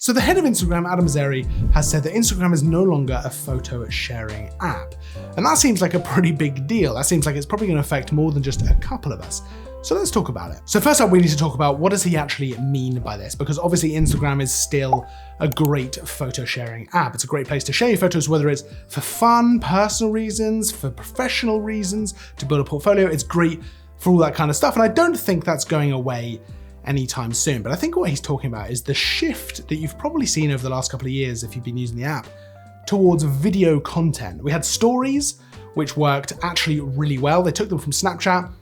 So the head of Instagram, Adam Mosseri, has said that Instagram is no longer a photo sharing app. And that seems like a pretty big deal. That seems like it's probably going to affect more than just a couple of us. So let's talk about it. So first up, we need to talk about what does he actually mean by this? Because obviously Instagram is still a great photo sharing app. It's a great place to share your photos, whether it's for fun, personal reasons, for professional reasons, to build a portfolio. It's great for all that kind of stuff. And I don't think that's going away anytime soon. But I think what he's talking about is the shift that you've probably seen over the last couple of years if you've been using the app towards video content. We had stories, which worked actually really well. They took them from Snapchat,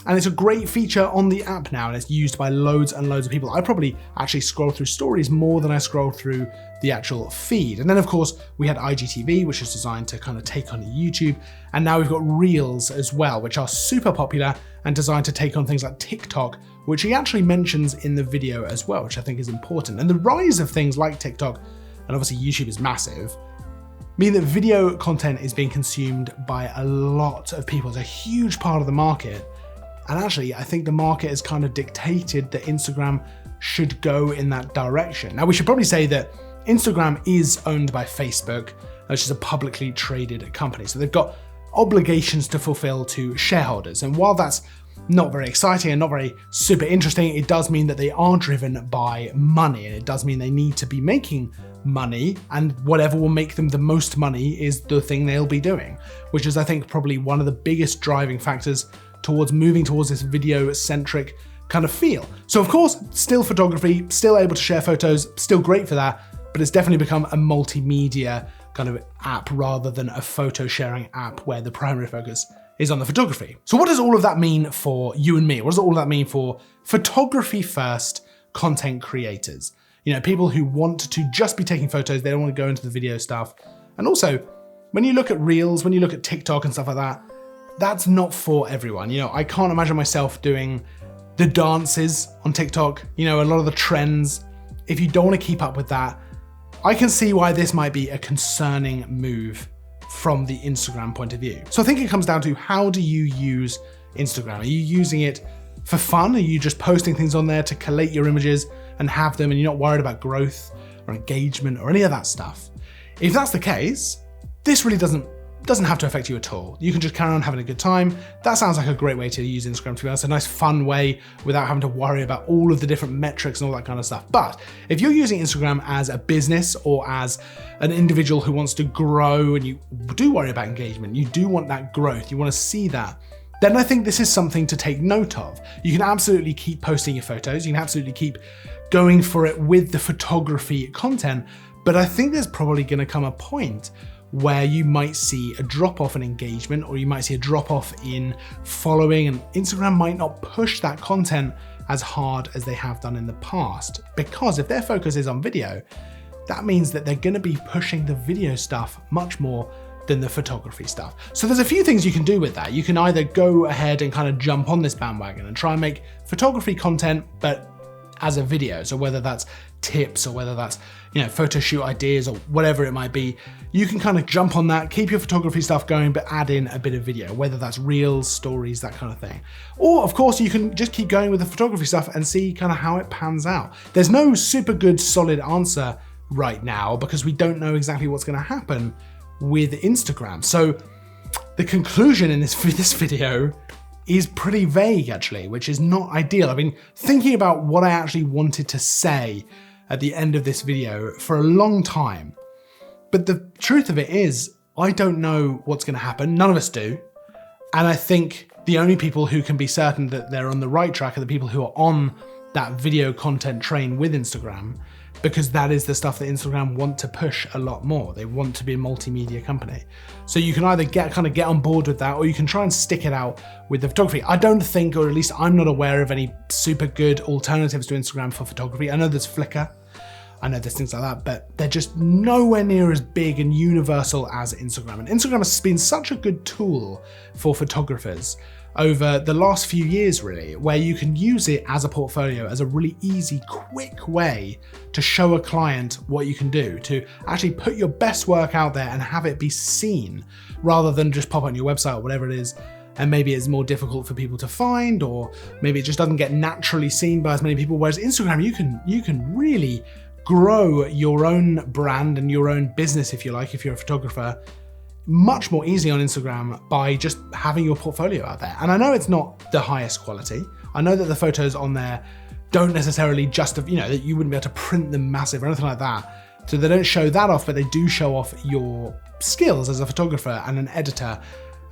and it's a great feature on the app now, and it's used by loads and loads of people. I probably actually scroll through stories more than I scroll through the actual feed. And then of course we had IGTV, which is designed to kind of take on YouTube. And now we've got Reels as well, which are super popular and designed to take on things like TikTok, which he actually mentions in the video as well, which I think is important. And the rise of things like TikTok, and obviously YouTube is massive, mean that video content is being consumed by a lot of people. It's a huge part of the market. And actually, I think the market has kind of dictated that Instagram should go in that direction. Now, we should probably say that Instagram is owned by Facebook, which is a publicly traded company. So they've got obligations to fulfill to shareholders. And while that's not very exciting and not very super interesting, it does mean that they are driven by money, and it does mean they need to be making money, and whatever will make them the most money is the thing they'll be doing, which is, I think, probably one of the biggest driving factors towards moving towards this video-centric kind of feel. So of course, still photography, still able to share photos, still great for that, but it's definitely become a multimedia kind of app rather than a photo sharing app where the primary focus is on the photography. So what does all of that mean for you and me? What does all of that mean for photography first content creators? You know, people who want to just be taking photos, they don't want to go into the video stuff. And also, when you look at Reels, when you look at TikTok and stuff like that, that's not for everyone. You know, I can't imagine myself doing the dances on TikTok, you know, a lot of the trends. If you don't want to keep up with that, I can see why this might be a concerning move from the Instagram point of view. So I think it comes down to, how do you use Instagram? Are you using it for fun? Are you just posting things on there to collate your images and have them, and you're not worried about growth or engagement or any of that stuff? If that's the case, this really doesn't have to affect you at all. You can just carry on having a good time. That sounds like a great way to use Instagram, to be honest. A nice fun way without having to worry about all of the different metrics and all that kind of stuff. But if you're using Instagram as a business or as an individual who wants to grow, and you do worry about engagement, you do want that growth, you want to see that, then I think this is something to take note of. You can absolutely keep posting your photos. You can absolutely keep going for it with the photography content. But I think there's probably going to come a point where you might see a drop off in engagement, or you might see a drop off in following, and Instagram might not push that content as hard as they have done in the past. Because if their focus is on video, that means that they're going to be pushing the video stuff much more than the photography stuff. So there's a few things you can do with that. You can either go ahead and kind of jump on this bandwagon and try and make photography content, but as a video. So whether that's tips or whether that's, you know, photo shoot ideas or whatever it might be, you can kind of jump on that, keep your photography stuff going, but add in a bit of video, whether that's Reels, stories, that kind of thing. Or of course, you can just keep going with the photography stuff and see kind of how it pans out. There's no super good solid answer right now because we don't know exactly what's going to happen with Instagram. So the conclusion in this video is pretty vague actually, which is not ideal. I've been thinking about what I actually wanted to say at the end of this video for a long time. But the truth of it is, I don't know what's going to happen. None of us do. And I think the only people who can be certain that they're on the right track are the people who are on that video content train with Instagram, because that is the stuff that Instagram want to push a lot more. They want to be a multimedia company. So you can either get on board with that, or you can try and stick it out with the photography. I don't think, or at least I'm not aware of any super good alternatives to Instagram for photography. I know there's Flickr, I know there's things like that, but they're just nowhere near as big and universal as Instagram. And Instagram has been such a good tool for photographers over the last few years, really, where you can use it as a portfolio, as a really easy, quick way to show a client what you can do, to actually put your best work out there and have it be seen, rather than just pop on your website or whatever it is, and maybe it's more difficult for people to find, or maybe it just doesn't get naturally seen by as many people. Whereas Instagram, you can really grow your own brand and your own business, if you like, if you're a photographer, much more easily on Instagram by just having your portfolio out there. And I know it's not the highest quality. I know that the photos on there don't necessarily that you wouldn't be able to print them massive or anything like that. So they don't show that off, but they do show off your skills as a photographer and an editor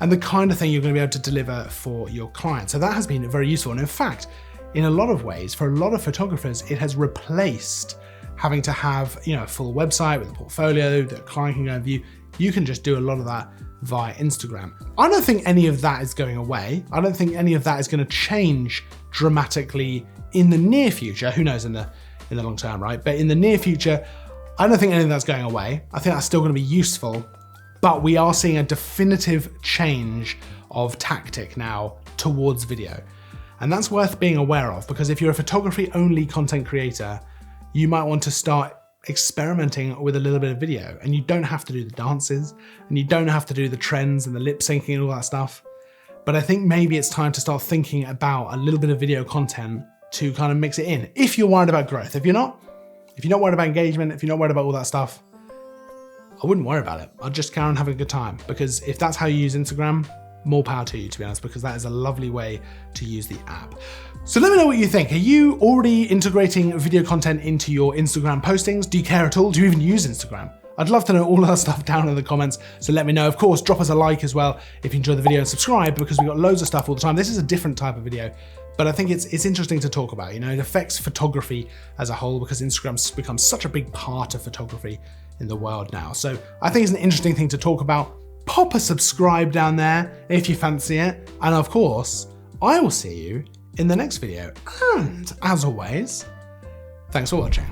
and the kind of thing you're going to be able to deliver for your client. So that has been very useful. And in fact, in a lot of ways, for a lot of photographers, it has replaced having to have a full website with a portfolio that a client can go and view. You can just do a lot of that via Instagram. I don't think any of that is going away. I don't think any of that is going to change dramatically in the near future. Who knows in the long term, right? But in the near future, I don't think any of that's going away. I think that's still going to be useful, but we are seeing a definitive change of tactic now towards video. And that's worth being aware of, because if you're a photography-only content creator, you might want to start experimenting with a little bit of video, and you don't have to do the dances and you don't have to do the trends and the lip syncing and all that stuff. But I think maybe it's time to start thinking about a little bit of video content to kind of mix it in. If you're worried about growth, if you're not worried about engagement, if you're not worried about all that stuff, I wouldn't worry about it. I'd just carry on having a good time, because if that's how you use Instagram, more power to you, to be honest, because that is a lovely way to use the app. So let me know what you think. Are you already integrating video content into your Instagram postings? Do you care at all? Do you even use Instagram? I'd love to know all that stuff down in the comments, so let me know. Of course, drop us a like as well if you enjoyed the video, and subscribe, because we've got loads of stuff all the time. This is a different type of video, but I think it's interesting to talk about. It affects photography as a whole, because Instagram's become such a big part of photography in the world now. So I think it's an interesting thing to talk about. Pop a subscribe down there if you fancy it. And of course, I will see you in the next video. And as always, thanks for watching.